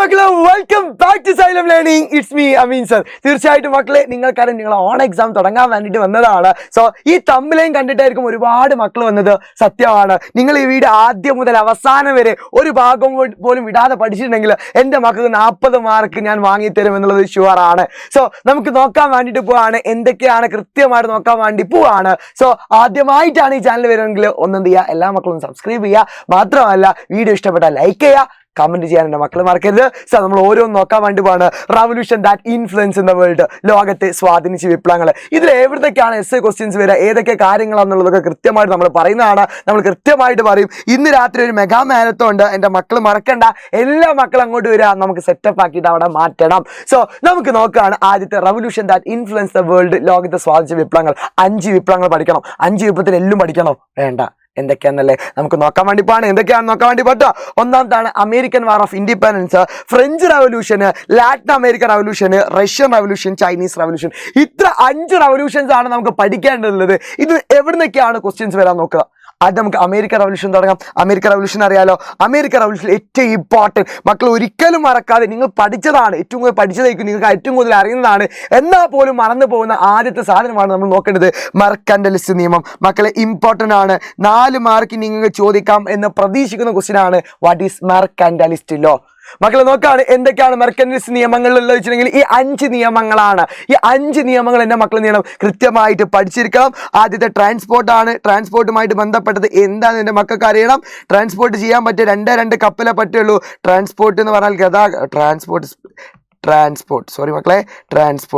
മക്കളെ, welcome back to Xylem learning. It's me Ameen sir. തീർച്ചയായിട്ടും മക്കളെ, നിങ്ങൾക്കറിയാം നിങ്ങൾ ഓൺ എക്സാം തുടങ്ങാൻ വേണ്ടിയിട്ട് വന്നതാണ്. സോ ഈ തമ്മിലേയും കണ്ടിട്ടായിരിക്കും ഒരുപാട് മക്കൾ വന്നത്. സത്യമാണ്, നിങ്ങൾ ഈ വീഡിയോ ആദ്യം മുതൽ അവസാനം വരെ ഒരു ഭാഗം പോലും വിടാതെ പഠിച്ചിട്ടുണ്ടെങ്കിൽ എൻ്റെ മക്കൾക്ക് 40 മാർക്ക് ഞാൻ വാങ്ങിത്തരും എന്നുള്ളത് ഷുവറാണ്. സോ നമുക്ക് നോക്കാൻ വേണ്ടിയിട്ട് പോവാണ്, എന്തൊക്കെയാണ് കൃത്യമായിട്ട് നോക്കാൻ വേണ്ടി പോവാണ്. സോ ആദ്യമായിട്ടാണ് ഈ ചാനൽ വരുമെങ്കിൽ ഒന്നും ചെയ്യുക, എല്ലാ മക്കളും സബ്സ്ക്രൈബ് ചെയ്യുക. മാത്രമല്ല വീഡിയോ ഇഷ്ടപ്പെട്ടാൽ ലൈക്ക് ചെയ്യുക, കമന്റ് ചെയ്യാൻ എൻ്റെ മക്കൾ മറക്കരുത്. സോ നമ്മൾ ഓരോന്ന് നോക്കാൻ വേണ്ടി പോവാണ്. Revolution that influence in the world, ലോകത്തെ സ്വാധീനിച്ച വിപ്ലവങ്ങൾ. ഇതിൽ എവിടത്തേക്കാണ് എസ് എ ക്വസ്റ്റ്യൻസ് വരിക, ഏതൊക്കെ കാര്യങ്ങളാണെന്നുള്ളതൊക്കെ കൃത്യമായിട്ട് നമ്മൾ പറയുന്നതാണ്. നമ്മൾ കൃത്യമായിട്ട് പറയും. ഇന്ന് രാത്രി ഒരു മെഗാ മാരത്തോൺ ഉണ്ട്, എൻ്റെ മക്കൾ മറക്കണ്ട. എല്ലാ മക്കളും അങ്ങോട്ട് വരിക, നമുക്ക് സെറ്റപ്പ് ആക്കിയിട്ട് അവിടെ മാറ്റണം. സോ നമുക്ക് നോക്കുകയാണ്. ആദ്യത്തെ revolution that influence the world, ലോകത്തെ സ്വാധീനിച്ച വിപ്ലവങ്ങൾ. 5 വിപ്ലവങ്ങൾ പഠിക്കണം. 5 വിപ്ലവത്തിൽ എല്ലാം പഠിക്കണം വേണ്ട, എന്തൊക്കെയാണെന്നല്ലേ നമുക്ക് നോക്കാൻ വേണ്ടി പോവാണ്. എന്തൊക്കെയാണ് നോക്കാൻ വേണ്ടി പറ്റുക? ഒന്നാമത്താണ് American war of independence, French revolution, Latin American revolution, Russian revolution, Chinese revolution. ഇത്ര 5 റവല്യൂഷൻസ് ആണ് നമുക്ക് പഠിക്കേണ്ടതുള്ളത്. ഇത് എവിടുന്നൊക്കെയാണ് ക്വസ്റ്റ്യൻസ് വരാൻ നോക്കുക. അത് നമുക്ക് അമേരിക്കൻ റവല്യൂഷൻ തുടങ്ങാം. അമേരിക്കൻ റവല്യൂഷൻ അറിയാലോ. അമേരിക്കൻ റവല്യൂഷൻ ഏറ്റവും ഇമ്പോർട്ടൻറ്റ്, മക്കൾ ഒരിക്കലും മറക്കാതെ, നിങ്ങൾ പഠിച്ചതാണ്, ഏറ്റവും കൂടുതൽ പഠിച്ചതായിരിക്കും, നിങ്ങൾക്ക് ഏറ്റവും കൂടുതൽ അറിയുന്നതാണ്, എന്നാൽ പോലും മറന്നു പോകുന്ന ആദ്യത്തെ സാധനമാണ് നമ്മൾ നോക്കേണ്ടത് മെർക്കന്റലിസ്റ്റ് നിയമം. മക്കളെ ഇമ്പോർട്ടൻ്റ് ആണ്. 4 മാർക്ക് നിങ്ങൾക്ക് ചോദിക്കാം എന്ന് പ്രതീക്ഷിക്കുന്ന ക്വസ്റ്റ്യൻ ആണ്, വാട്ട് ഈസ് മെർക്കന്റലിസ്റ്റ് ലോ. മക്കളെ നോക്കാണ് എന്തൊക്കെയാണ് മെർക്കന്റലിസ്റ്റ് നിയമങ്ങൾ ഉള്ളത് വെച്ചിട്ടുണ്ടെങ്കിൽ ഈ 5 നിയമങ്ങളാണ്. ഈ 5 നിയമങ്ങൾ എൻ്റെ മക്കൾ ചെയ്യണം, കൃത്യമായിട്ട് പഠിച്ചിരിക്കണം. ആദ്യത്തെ ട്രാൻസ്പോർട്ട് ആണ്. ട്രാൻസ്പോർട്ടുമായിട്ട് ബന്ധപ്പെട്ടത് എന്താണെന്ന് എൻ്റെ മക്കൾക്ക് അറിയണം. ട്രാൻസ്പോർട്ട് ചെയ്യാൻ പറ്റിയ 2 കപ്പലേ പറ്റുള്ളൂ. ട്രാൻസ്പോർട്ട് എന്ന് പറഞ്ഞാൽ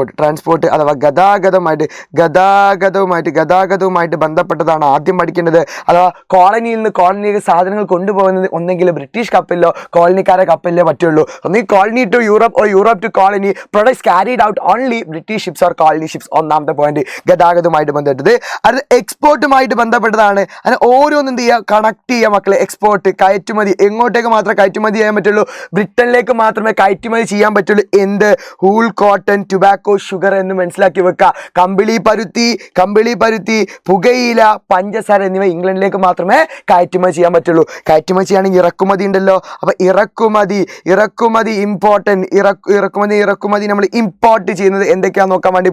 ട്രാൻസ്പോർട്ട് അഥവാ ഗതാഗതവുമായിട്ട് ബന്ധപ്പെട്ടതാണ് ആദ്യം പഠിക്കേണ്ടത്. അഥവാ കോളനിയിൽ നിന്ന് കോളനിയിലേക്ക് സാധനങ്ങൾ കൊണ്ടുപോകുന്നത് ഒന്നെങ്കിൽ ബ്രിട്ടീഷ് കപ്പലിലോ കോളനിക്കാരെ കപ്പലിലോ പറ്റുള്ളൂ. ഒന്നെങ്കിൽ colony to Europe or Europe to colony, products carried out only British ships or colony ships. ഒന്നാമത്തെ പോയിന്റ് ഗതാഗതവുമായിട്ട് ബന്ധപ്പെട്ടത്. അത് എക്സ്പോർട്ടുമായിട്ട് ബന്ധപ്പെട്ടതാണ്. അങ്ങനെ ഓരോന്നും എന്ത് ചെയ്യുക, കണക്ട് ചെയ്യുക മക്കളെ. എക്സ്പോർട്ട് കയറ്റുമതി, എങ്ങോട്ടേക്ക് മാത്രമേ കയറ്റുമതി ചെയ്യാൻ പറ്റുള്ളൂ? ബ്രിട്ടനിലേക്ക് മാത്രമേ കയറ്റുമതി ചെയ്യാൻ പറ്റുള്ളൂ. എന്ത്? ഹൂൾ, കോട്ടൺ, ടുബാക്കോ, ഷുഗർ എന്ന് മനസ്സിലാക്കി വെക്കുക. കമ്പിളി പരുത്തി, പുകയില, പഞ്ചസാര എന്നിവ ഇംഗ്ലണ്ടിലേക്ക് മാത്രമേ കയറ്റുമതി ചെയ്യാൻ പറ്റുള്ളൂ. കയറ്റുമതി ചെയ്യുകയാണെങ്കിൽ ഇറക്കുമതി ഉണ്ടല്ലോ. അപ്പൊ ഇറക്കുമതി ഇമ്പോർട്ടൻറ്റ്. ഇറക്കുമതി നമ്മൾ ഇമ്പോർട്ട് ചെയ്യുന്നത് എന്തൊക്കെയാണെന്ന് നോക്കാൻ വേണ്ടി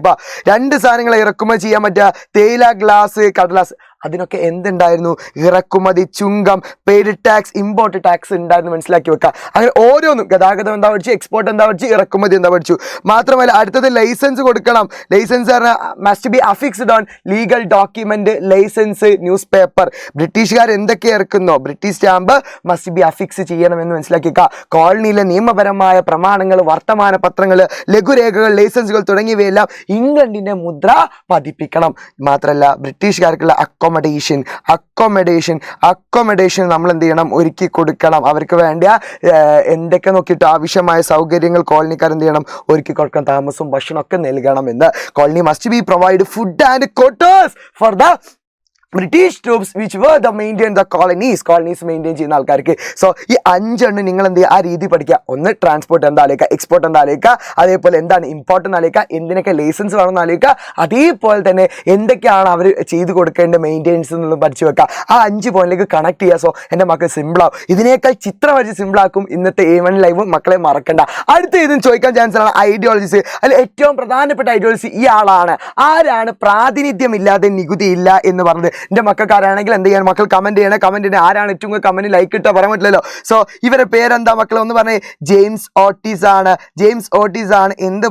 2 സാധനങ്ങളെ ഇറക്കുമതി ചെയ്യാൻ പറ്റുക, തേയില, ഗ്ലാസ്, കടലാസ്. അതിനൊക്കെ എന്തുണ്ടായിരുന്നു? ഇറക്കുമതി ചുങ്കം, പെയ്ഡ് ടാക്സ്, ഇമ്പോർട്ട് ടാക്സ് ഉണ്ടായിരുന്നു, മനസ്സിലാക്കി വെക്കുക. അങ്ങനെ ഓരോന്നും ഗതാഗതം എന്താ പഠിച്ചു, എക്സ്പോർട്ട് എന്താ പഠിച്ചു, ഇറക്കുമതി എന്താ പഠിച്ചു. മാത്രമല്ല അടുത്തത് ലൈസൻസ് കൊടുക്കണം. ലൈസൻസ് പറഞ്ഞാൽ must be affixed on legal document. License, newspaper, ബ്രിട്ടീഷുകാർ എന്തൊക്കെ ഇറക്കുന്നോ British stamp must be affix ചെയ്യണമെന്ന് മനസ്സിലാക്കി വെക്കുക. കോളനിയിലെ നിയമപരമായ പ്രമാണങ്ങൾ, വർത്തമാന പത്രങ്ങൾ, ലഘുരേഖകൾ, ലൈസൻസുകൾ തുടങ്ങിയവയെല്ലാം ഇംഗ്ലണ്ടിന്റെ മുദ്ര പതിപ്പിക്കണം. മാത്രമല്ല ബ്രിട്ടീഷുകാർക്കുള്ള അക്കോമഡേഷൻ നമ്മൾ എന്ത് ചെയ്യണം, ഒരുക്കി കൊടുക്കണം. അവർക്ക് വേണ്ട എന്തൊക്കെ നോക്കിയിട്ട് ആവശ്യമായ സൗകര്യങ്ങൾ കോളനിക്കാർ എന്ത് ചെയ്യണം, ഒരുക്കി കൊടുക്കണം. താമസവും ഭക്ഷണം ഒക്കെ നൽകണം എന്ന്. Colony must be provide food and quarters for the British troops which were the maintain the colonies maintain ചെയ്യുന്ന ആൾക്കാർക്ക്. സോ ഈ 5 എണ്ണം നിങ്ങൾ എന്ത് ചെയ്യുക, ആ രീതി പഠിക്കുക. ഒന്ന് ട്രാൻസ്പോർട്ട് എന്താ ആലോചിക്കുക, എക്സ്പോർട്ട് എന്താ ആലോചിക്കുക, അതേപോലെ എന്താണ് ഇമ്പോർട്ടൻ്റ് ആലോചിക്കുക, എന്തിനൊക്കെ ലൈസൻസ് വേണമെന്ന് ആലോചിക്കുക, അതേപോലെ തന്നെ എന്തൊക്കെയാണ് അവർ ചെയ്ത് കൊടുക്കേണ്ട മെയിൻറ്റെയിൻസ് എന്നുള്ളത് പഠിച്ചു വെക്കുക. ആ 5 പോയിന്റിലേക്ക് കണക്ട് ചെയ്യുക. സോ എൻ്റെ മക്കൾ സിമ്പിളാവും. ഇതിനേക്കാൾ ചിത്രം വരച്ച് സിമ്പിളാക്കും ഇന്നത്തെ A1 ലൈവ്. മക്കളെ മറക്കണ്ട. അടുത്ത ഇതും ചോദിക്കാൻ ചാൻസ് ആണ് ഐഡിയോളജീസ്. അതിൽ ഏറ്റവും പ്രധാനപ്പെട്ട ഐഡിയോളജി ഈ ആളാണ്. ആരാണ് പ്രാതിനിധ്യമില്ലാതെ നികുതി ഇല്ല എന്ന് പറഞ്ഞത്? എൻ്റെ മക്കൾക്കാരാണെങ്കിൽ എന്ത് ചെയ്യാൻ, മക്കൾ കമന്റ് ചെയ്യണേ. ആരാണ് ഏറ്റവും കൂടുതൽ കമന്റ് ലൈക്ക് ഇട്ടാൽ പറയാൻ പറ്റില്ലല്ലോ. സോ ഇവരെ പേരെന്താ മക്കൾ? ഒന്ന് പറഞ്ഞേ. ജെയിംസ് ഓട്ടീസ് ആണ് എന്ത്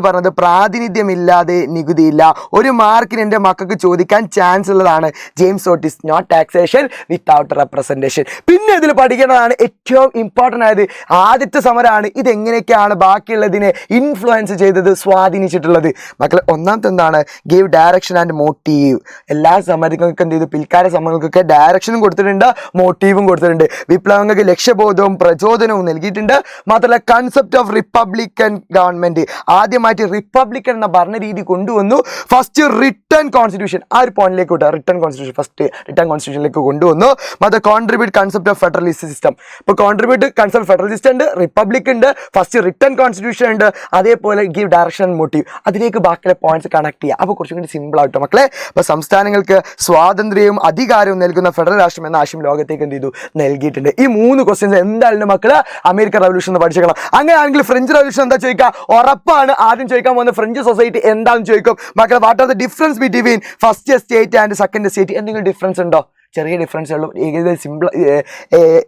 പറഞ്ഞത്? പ്രാതിനിധ്യമില്ലാതെ നികുതിയില്ല. 1 മാർക്കിന് എൻ്റെ മക്കൾക്ക് ചോദിക്കാൻ ചാൻസ് ഉള്ളതാണ് James Otis. Not taxation without representation. പിന്നെ ഇതിൽ പഠിക്കേണ്ടതാണ് ഏറ്റവും ഇമ്പോർട്ടൻ്റ് ആയത് ആദ്യത്തെ സമരമാണ്. ഇതെങ്ങനെയൊക്കെയാണ് ബാക്കിയുള്ളതിനെ ഇൻഫ്ലുവൻസ് ചെയ്തത്, സ്വാധീനിച്ചിട്ടുള്ളത്? മക്കൾ ഒന്നാമത്തെ എന്താണ്? Give direction and motive. എല്ലാ സമരങ്ങൾക്ക് എന്ത് ചെയ്തു, പിൽക്കാല സമരങ്ങൾക്കൊക്കെ ഡയറക്ഷനും കൊടുത്തിട്ടുണ്ട്, മോട്ടീവും കൊടുത്തിട്ടുണ്ട്. വിപ്ലവങ്ങൾക്ക് ലക്ഷ്യബോധവും പ്രചോദനവും നൽകിയിട്ടുണ്ട്. മാത്രമല്ല കൺസെപ്റ്റ് ഓഫ് റിപ്പബ്ലിക്കൻ ഗവൺമെന്റ്, ആദ്യമായിട്ട് റിപ്പബ്ലിക്കൻ എന്ന ഭരണരീതി കൊണ്ടുവന്നു. ഫസ്റ്റ് റിട്ടേൺ കോൺസ്റ്റിറ്റ്യൂഷൻ, ആ ഒരു പോയിന്റിലേക്ക് വിട്ടു. റിട്ടേൺ കോൺസ്റ്റിറ്റ്യൂഷനിലേക്ക് കൊണ്ടുവന്നു. മറ്റേ contribute concept of federalist system. ഇപ്പോൾ കോൺട്രിബ്യൂട്ട് കൺസെപ്റ്റ് ഫെഡറലിസ്റ്റ് ഉണ്ട്, റിപ്പബ്ലിക് ഉണ്ട്, ഫസ്റ്റ് റിട്ടേൺ കോൺസ്റ്റിറ്റ്യൂഷൻ ഉണ്ട്, അതേപോലെ ഗീവ് ഡയറക്ഷൻ ആൻഡ് മോട്ടീവ്. അതിലേക്ക് ബാക്കിയുള്ള പോയിന്റ്സ് കണക്ട് ചെയ്യുക. അപ്പോൾ കുറച്ചും കൂടി സിമ്പിൾ ആയിട്ട് മക്കളെ. അപ്പോൾ സംസ്ഥാനങ്ങൾക്ക് അവർക്ക് സ്വാതന്ത്ര്യവും അധികാരവും നൽകുന്ന ഫെഡറൽ രാഷ്ട്രം എന്ന ആശയം ലോകത്തേക്ക് എന്ത് ചെയ്തു നൽകിയിട്ടുണ്ട്. ഈ 3 ക്വസ്റ്റ്യൻസ് എന്തായാലും മക്കള് അമേരിക്കൻ റവല്യൂഷൻ എന്ന് പഠിച്ചേക്കണം. അങ്ങനെയാണെങ്കിൽ ഫ്രഞ്ച് റവല്യൂഷൻ എന്താ ചോദിക്കുക? ഉറപ്പാണ് ആദ്യം ചോദിക്കാൻ പോകുന്ന ഫ്രഞ്ച് സൊസൈറ്റി എന്താണെന്ന് ചോദിക്കും. മക്കളെ what are the difference between first estate and second estate? എന്തെങ്കിലും ഡിഫറൻസ് ഉണ്ടോ? ചെറിയ ഡിഫറൻസ് ഉള്ളൂ.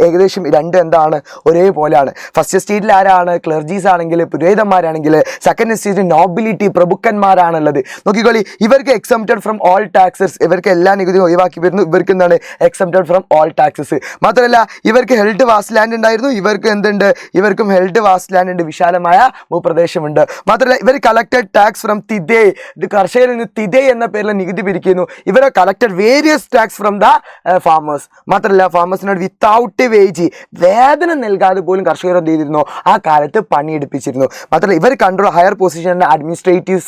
ഏകദേശം രണ്ടും എന്താണ് ഒരേപോലെയാണ്. ഫസ്റ്റ് എസ്റ്റേറ്റിൽ ആരാണ്? ക്ലർജീസ് ആണെങ്കിൽ പുരോഹിതന്മാരാണെങ്കിൽ, സെക്കൻഡ് എസ്റ്റേറ്റ് നോബിലിറ്റി പ്രഭുക്കന്മാരാണുള്ളത്. നോക്കിക്കോളി, ഇവർക്ക് എക്സംപ്റ്റഡ് ഫ്രം ഓൾ ടാക്സസ്, ഇവർക്ക് എല്ലാ നികുതിയും ഒഴിവാക്കി വരുന്നു. ഇവർക്ക് എന്താണ്? Exempted from all taxes. മാത്രമല്ല ഇവർക്ക് ഹെൽഡ് വാസ്റ്റ് ലാൻഡ് ഉണ്ടായിരുന്നു. ഇവർക്ക് എന്തുണ്ട്? ഇവർക്കും ഹെൽഡ് വാസ്റ്റ് ലാൻഡ് ഉണ്ട്, വിശാലമായ ഭൂപ്രദേശമുണ്ട്. മാത്രമല്ല ഇവർ കളക്റ്റഡ് ടാക്സ് ഫ്രം തിദേ, കർഷകരിൽ നിന്ന് തിദേ എന്ന പേരിൽ നികുതി പിരിക്കുന്നു. ഇവർ collected various tax from the farmers. മാത്രമല്ല ഫാമേഴ്സിനോട് വിത്തൗട്ട് വേജ്, വേതനം നൽകാതെ പോലും കർഷകർ എന്ത് ചെയ്തിരുന്നു? ആ കാലത്ത് പണിയെടുപ്പിച്ചിരുന്നു. മാത്രമല്ല ഇവർ control higher position administrative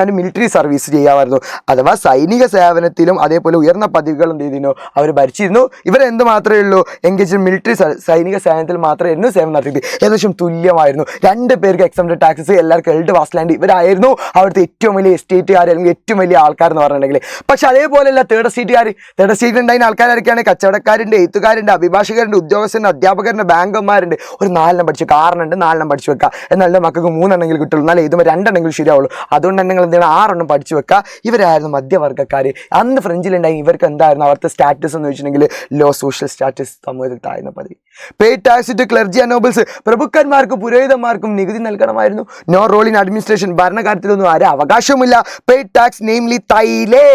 and military service ചെയ്യാമായിരുന്നു. അഥവാ സൈനിക സേവനത്തിലും അതേപോലെ ഉയർന്ന പദവികൾ എന്ത് ചെയ്തിരുന്നു? അവർ ഭരിച്ചിരുന്നു. ഇവർ എന്ത് മാത്രമേ ഉള്ളൂ? എൻഗേജ് മിലിറ്ററി സൈനിക സേവനത്തിൽ മാത്രമായിരുന്നു സേവനം നടത്തിയത്. ഏകദേശം തുല്യമായിരുന്നു. 2 പേർക്ക് എക്സംപ്റ്റഡ് ടാക്സസ്, എല്ലാവർക്കും ഹെൽഡ് വാസ്റ്റ് ലാൻഡ്. ഇവരായിരുന്നു അവിടുത്തെ ഏറ്റവും വലിയ എസ്റ്റേറ്റുകാർ അല്ലെങ്കിൽ ഏറ്റവും വലിയ ആൾക്കാർ എന്ന് പറഞ്ഞിട്ടുണ്ടെങ്കിൽ. പക്ഷെ അതേപോലെയല്ല തേർഡ് എസ്റ്റേറ്റുകാർ. തേർഡ് എസ്റ്റേറ്റിൽ ഉണ്ടായിരുന്ന ആൾക്കാരൊക്കെയാണ് കച്ചവടക്കാരുണ്ട്, എഴുത്തുകാരുണ്ട്, അഭിഭാഷകരുണ്ട്, ഉദ്യോഗസ്ഥരുണ്ട്, അധ്യാപകരുണ്ട്, ബാങ്കന്മാരുണ്ട്. ഒരു 4 പഠിച്ചു, 6 4 പഠിച്ചു വെക്കുക. എന്നാൽ മക്കൾക്ക് 3 കിട്ടുള്ളൂ. എന്നാൽ എഴുതുമ്പോൾ 2 ശരിയാവുള്ളൂ. അതുകൊണ്ട് തന്നെ നിങ്ങൾ എന്താണ് 6 പഠിച്ചു വെക്കുക. ഇവരായിരുന്നു മധ്യവർഗ്ഗക്കാർ. അന്ന് ഫ്രഞ്ചിലുണ്ടായി. ഇവർക്ക് എന്തായിരുന്നു അവിടുത്തെ സ്റ്റാറ്റസ് എന്ന് വെച്ചിട്ടുണ്ടെങ്കിൽ ലോ സോഷ്യൽ സ്റ്റാറ്റസ്, സമൂഹത്തിൽ താഴ്ന്ന പദവി. Pay tax to clergy and nobles, പ്രഭുക്കന്മാർക്കും പുരോഹിതന്മാർക്കും നികുതി നൽകണമായിരുന്നു. നോ റോൾ ഇൻ അഡ്മിനിസ്ട്രേഷൻ, ഭരണകാര്യത്തിലൊന്നും ആരും അവകാശവുമില്ല. പേ ടാക്സ് നെയിംലി തൈലേ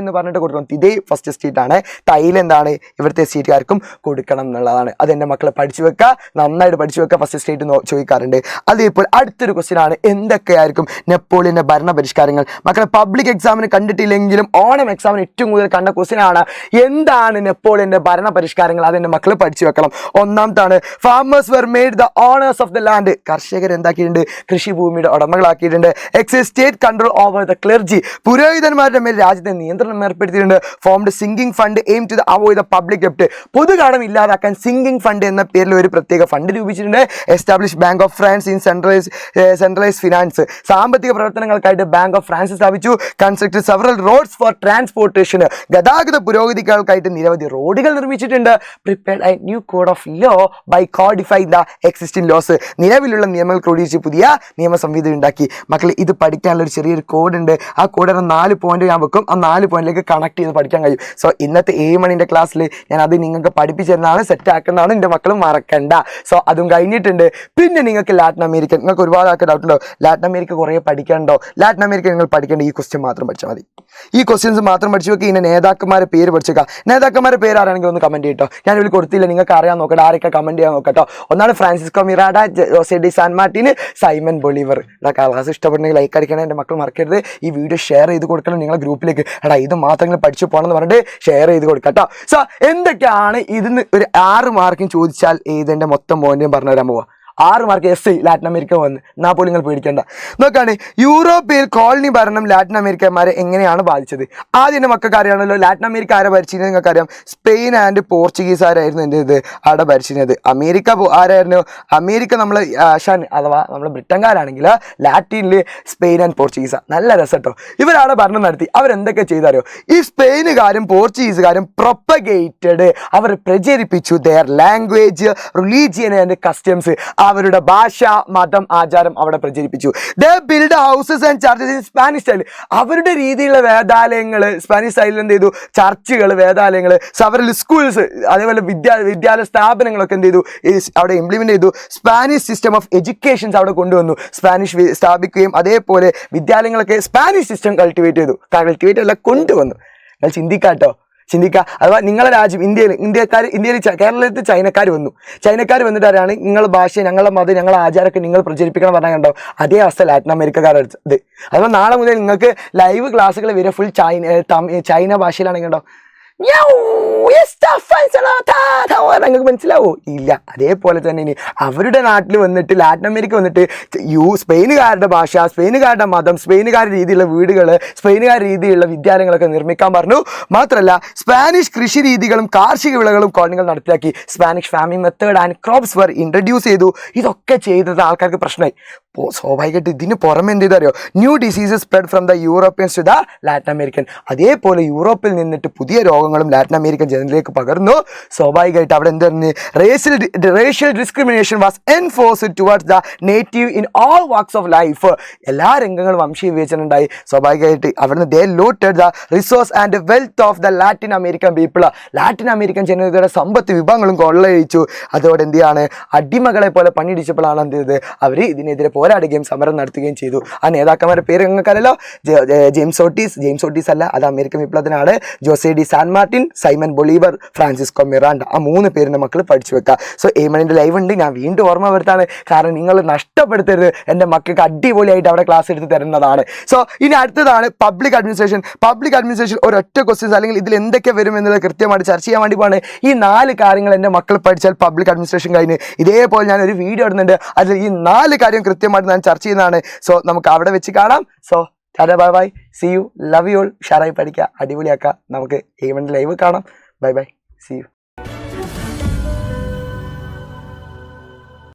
എന്ന് പറഞ്ഞിട്ട് കൊടുക്കണം. ഇതേ ഫസ്റ്റ് എസ്റ്റേറ്റ് ആണ്. തൈല എന്താണ്? ഇവിടുത്തെ എസ്റ്റേറ്റുകാർക്കും കൊടുക്കണം എന്നുള്ളതാണ്. അത് എൻ്റെ മക്കളെ പഠിച്ചു വെക്കുക, നന്നായിട്ട് പഠിച്ചു വെക്കുക. ഫസ്റ്റ് എസ്റ്റേറ്റ് ചോദിക്കാറുണ്ട്. അതേപോലെ അടുത്തൊരു ക്വസ്റ്റ്യൻ ആണ്, എന്തൊക്കെയായിരിക്കും നെപ്പോളിയന്റെ ഭരണ പരിഷ്കാരങ്ങൾ? മക്കളെ പബ്ലിക് എക്സാമിന് കണ്ടിട്ടില്ലെങ്കിലും ഓണം എക്സാമിന് ഏറ്റവും കൂടുതൽ കണ്ട ക്വസ്റ്റ്യൻ ആണ്, എന്താണ് നെപ്പോളിയന്റെ ഭരണ പരിഷ്കാരങ്ങൾ? അതെൻ്റെ മക്കൾ പഠിച്ചു വെക്കണം. ഒന്നാമത്താണ് farmers were made the owners of the land, കർഷകർ എന്താക്കിയിട്ടുണ്ട്? കൃഷിഭൂമിയുടെ ഉടമകളാക്കിയിട്ടുണ്ട്. State control over the clergy, പുരോഹിതന്മാരുടെ മേൽ രാജ്യത്തെ നിയന്ത്രണം ഏർപ്പെടുത്തിയിട്ടുണ്ട്. Formed sinking fund aim to avoid the public ഡെപ്റ്റ്, പൊതുകടം ഇല്ലാതാക്കാൻ സിങ്കിങ് ഫണ്ട് എന്ന പേരിൽ ഒരു പ്രത്യേക ഫണ്ട് രൂപിച്ചിട്ടുണ്ട്. Establish bank of France in centralise finance, സാമ്പത്തിക പ്രവർത്തനങ്ങൾക്കായിട്ട് ബാങ്ക് ഓഫ് ഫ്രാൻസ് സ്ഥാപിച്ചു. Construct several roads for transportation, ഗതാഗത പുരോഗതികൾക്കായിട്ട് നിരവധി റോഡുകൾ നിർമ്മിച്ചിട്ടുണ്ട്. Prepared A new code of law by codifying the existing laws, നിലവിലുള്ള നിയമങ്ങൾ ക്രോഡീകരിച്ച് പുതിയ നിയമ സംഹിത ഉണ്ടാക്കി. മക്കൾ ഇത് പഠിക്കാനുള്ള ഒരു ചെറിയൊരു കോഡ് ഉണ്ട്. ആ കോഡിന് 4 പോയിന്റ് ഞാൻ വെക്കും. ആ 4 പോയിന്റിലേക്ക് കണക്ട് ചെയ്ത് പഠിക്കാൻ കഴിയും. സോ ഇന്നത്തെ 7 മണിൻ്റെ ക്ലാസ്സിൽ ഞാൻ അത് നിങ്ങൾക്ക് പഠിപ്പിച്ചു തരുന്നതാണ്, സെറ്റ് ആക്കുന്നതാണ്. എൻ്റെ മക്കളും മറക്കണ്ട. സോ അതും കഴിഞ്ഞിട്ടുണ്ട്. പിന്നെ നിങ്ങൾക്ക് ലാറ്റിൻ അമേരിക്ക, നിങ്ങൾക്ക് ഒരുപാട് ആൾക്ക് ഡൗട്ട് ഉണ്ടോ? ലാറ്റിൻ അമേരിക്ക കുറേ പഠിക്കണ്ടോ? ലാറ്റിൻ അമേരിക്ക നിങ്ങൾ പഠിക്കേണ്ട ഈ ക്വസ്റ്റ്യൻ മാത്രം പഠിച്ചാൽ മതി. ഈ ക്വസ്റ്റ്യൻസ് മാത്രം പഠിച്ചു വെക്കുക. ഇതിൻ്റെ നേതാക്കന്മാരെ പേര് പഠിച്ചേക്കാം. നേതാക്കന്മാരുടെ പേര് ആരാണെങ്കിൽ ഒന്ന് കമൻറ്റ് ചെയ്യട്ടോ. ഞാൻ ഇതിൽ കൊടുത്തില്ല, നിങ്ങൾക്ക് അറിയാൻ നോക്കട്ടെ. ആരൊക്കെ കമൻറ്റ് ചെയ്യാൻ നോക്കട്ടോ. ഒന്നാണ് Francisco Miranda, Jose de San Martin, Simon Bolivar. Class ഇഷ്ടപ്പെടുന്നെങ്കിൽ ലൈക്ക് അടിക്കണം. എൻ്റെ മക്കൾ മറക്കരുത്. ഈ വീഡിയോ ഷെയർ ചെയ്ത് കൊടുക്കണം നിങ്ങളുടെ ഗ്രൂപ്പിലേക്ക്. ഇത് മാത്രം പഠിച്ചു പോകണം എന്ന് പറഞ്ഞിട്ട് ഷെയർ ചെയ്ത് കൊടുക്കാം കേട്ടോ. സോ എന്തൊക്കെയാണ് ഇതിന് ഒരു 6 മാർക്കും ചോദിച്ചാൽ ഇതിൻ്റെ മൊത്തം പോയിന്റും പറഞ്ഞു തരാൻ പോവാ. 6 മാർക്ക് എസ് ലാറ്റിൻ അമേരിക്ക വന്ന്. എന്നാൽ പോലും നിങ്ങൾ പേടിക്കേണ്ട. നോക്കാണ്, യൂറോപ്പിൽ കോളനി ഭരണം ലാറ്റിൻ അമേരിക്കന്മാരെ എങ്ങനെയാണ് ബാധിച്ചത്? ആദ്യം എൻ്റെ മക്കൾക്ക് അറിയാണല്ലോ ലാറ്റിൻ അമേരിക്ക ആരെ ഭരിച്ചിരുന്നത്? നിങ്ങൾക്ക് അറിയാം, സ്പെയിൻ ആൻഡ് പോർച്ചുഗീസുകാരായിരുന്നു എൻ്റെ അവിടെ ഭരിച്ചിരുന്നത്. അമേരിക്ക ആരായിരുന്നു? അമേരിക്ക നമ്മൾ അഥവാ നമ്മൾ ബ്രിട്ടൻകാരാണെങ്കിൽ ലാറ്റിനിൽ സ്പെയിൻ ആൻഡ് പോർച്ചുഗീസാണ്. നല്ല രസം കേട്ടോ. ഇവരവിടെ ഭരണം നടത്തി. അവരെന്തൊക്കെ ചെയ്താരോ? ഈ സ്പെയിനുകാരും പോർച്ചുഗീസുകാരും പ്രൊപ്പഗേറ്റഡ്, അവർ പ്രചരിപ്പിച്ചു their language, religion and customs, അവരുടെ ഭാഷ, മതം, ആചാരം അവിടെ പ്രചരിപ്പിച്ചു. They build houses and churches in Spanish style, അവരുടെ രീതിയിലുള്ള വേദാലയങ്ങൾ, സ്പാനിഷ് സ്റ്റൈലിൽ എന്ത് ചെയ്തു? ചർച്ചുകൾ, വേദാലയങ്ങൾ, സെവറൽ സ്കൂൾസ്, അതേപോലെ വിദ്യാലയ സ്ഥാപനങ്ങളൊക്കെ എന്ത് ചെയ്തു? അവിടെ ഇംപ്ലിമെന്റ് ചെയ്തു. സ്പാനിഷ് സിസ്റ്റം ഓഫ് എഡ്യൂക്കേഷൻസ് അവിടെ കൊണ്ടുവന്നു. സ്പാനിഷ് സ്ഥാപിക്കുകയും അതേപോലെ വിദ്യാലയങ്ങളൊക്കെ സ്പാനിഷ് സിസ്റ്റം കൾട്ടിവേറ്റ് അല്ല കൊണ്ടുവന്നു. നിങ്ങൾ ചിന്തിക്കുക. അഥവാ നിങ്ങളുടെ രാജ്യം ഇന്ത്യയിൽ കേരളത്തിൽ ചൈനക്കാർ വന്നിട്ടാണ് നിങ്ങളുടെ ഭാഷ, ഞങ്ങളുടെ മതം, ഞങ്ങളുടെ ആചാരമൊക്കെ നിങ്ങൾ പ്രചരിപ്പിക്കണം പറഞ്ഞാൽ കണ്ടോ? അതേ അവസ്ഥ ലാറ്റിൻ അമേരിക്കക്കാരുടെ ഇത്. അഥവാ നാളെ മുതൽ നിങ്ങൾക്ക് ലൈവ് ക്ലാസ്സുകൾ വരിക ഫുൾ ചൈന ഭാഷയിലാണെങ്കിൽ കണ്ടോ? നിങ്ങൾക്ക് മനസ്സിലാവോ? ഇല്ല. അതേപോലെ തന്നെ ഇനി അവരുടെ നാട്ടിൽ വന്നിട്ട് ലാറ്റിൻ അമേരിക്ക വന്നിട്ട് സ്പെയിനുകാരുടെ ഭാഷ, സ്പെയിനുകാരുടെ മതം, സ്പെയിനുകാരുടെ രീതിയിലുള്ള വീടുകൾ, സ്പെയിനുകാരുടെ രീതിയിലുള്ള വിദ്യാലയങ്ങളൊക്കെ നിർമ്മിക്കാൻ പറഞ്ഞു. മാത്രമല്ല സ്പാനിഷ് കൃഷി രീതികളും കാർഷിക വിളകളും കോളനികൾ നടപ്പിലാക്കി. Spanish farming method and crops were introduce ചെയ്തു. ഇതൊക്കെ ചെയ്തത് ആൾക്കാർക്ക് പ്രശ്നമായി. സ്വാഭാവികമായിട്ട് ഇതിന് പുറമെ എന്ത് ചെയ്തറിയോ, new diseases spread from the Europeans to the Latin American. അതേപോലെ യൂറോപ്പിൽ നിന്നിട്ട് പുതിയ രോഗങ്ങളും ലാറ്റിൻ അമേരിക്കൻ ജനതയിലേക്ക് പകർന്നു. സ്വാഭാവികമായിട്ട് അവിടെ എന്ത് പറഞ്ഞു, racial discrimination was enforced towards the native in all walks of life. എല്ലാ രംഗങ്ങളും വംശീയ വിവേചനം ഉണ്ടായി. സ്വാഭാവികമായിട്ട് അവിടുന്ന് they looted the resource and wealth of the Latin American people. Latin American ജനതയുടെ സമ്പത്ത് വിഭവങ്ങളും കൊള്ളയടിച്ചു. അതോടെ എന്ത് ചെയ്യാണ്, അടിമകളെ പോലെ പണിയിടിച്ചപ്പോഴാണ് എന്ത് ചെയ്തത്, അവർ ഇതിനെതിരെ പോരാടുകയും സമരം നടത്തുകയും ചെയ്തു. ആ നേതാക്കന്മാരുടെ പേര് നിങ്ങൾക്കറിയാലോ, ജെയിംസ് ഓട്ടീസ് അല്ല, അത് അമേരിക്കൻ വിപ്ലവത്തിനാണ്. Jose de San Martin, Simon Bolivar, Francisco Miranda. ആ 3 പേരിൻ്റെ മക്കൾ പഠിച്ചു വെക്കുക. സോ എയ്മണിൻ്റെ ലൈവ് ഉണ്ട്, ഞാൻ വീണ്ടും ഓർമ്മ വരുത്താണ്, കാരണം നിങ്ങൾ നഷ്ടപ്പെടുത്തരുത്. എൻ്റെ മക്കൾക്ക് അടിപൊളിയായിട്ട് അവിടെ ക്ലാസ് എടുത്ത് തരുന്നതാണ്. സോ ഇനി അടുത്തതാണ് പബ്ലിക് അഡ്മിനിസ്ട്രേഷൻ. പബ്ലിക് അഡ്മിനിസ്ട്രേഷൻ ഒരൊറ്റ ക്വസ്റ്റ്യൻസ് അല്ലെങ്കിൽ ഇതിൽ എന്തൊക്കെ വരും എന്നുള്ളത് കൃത്യമായിട്ട് ചർച്ച ചെയ്യാൻ വേണ്ടി പോവാണ്. ഈ 4 കാര്യങ്ങൾ എൻ്റെ മക്കൾ പഠിച്ചാൽ പബ്ലിക് അഡ്മിനിസ്ട്രേഷൻ കഴിഞ്ഞ് ഇതേപോലെ ഞാനൊരു വീഡിയോ ഇടുന്നുണ്ട്, അതിൽ ഈ 4 കാര്യം കൃത്യമായിട്ട് ഞാൻ ചർച്ച ചെയ്യുന്നതാണ്. സോ നമുക്ക് അവിടെ വെച്ച് കാണാം. So bye bye, see you, love you all. ഉഷാറായി പഠിക്കുക, അടിപൊളിയാക്കുക. നമുക്ക് ഈവൻ്റ് ലൈവ് കാണാം. Bye bye, see U.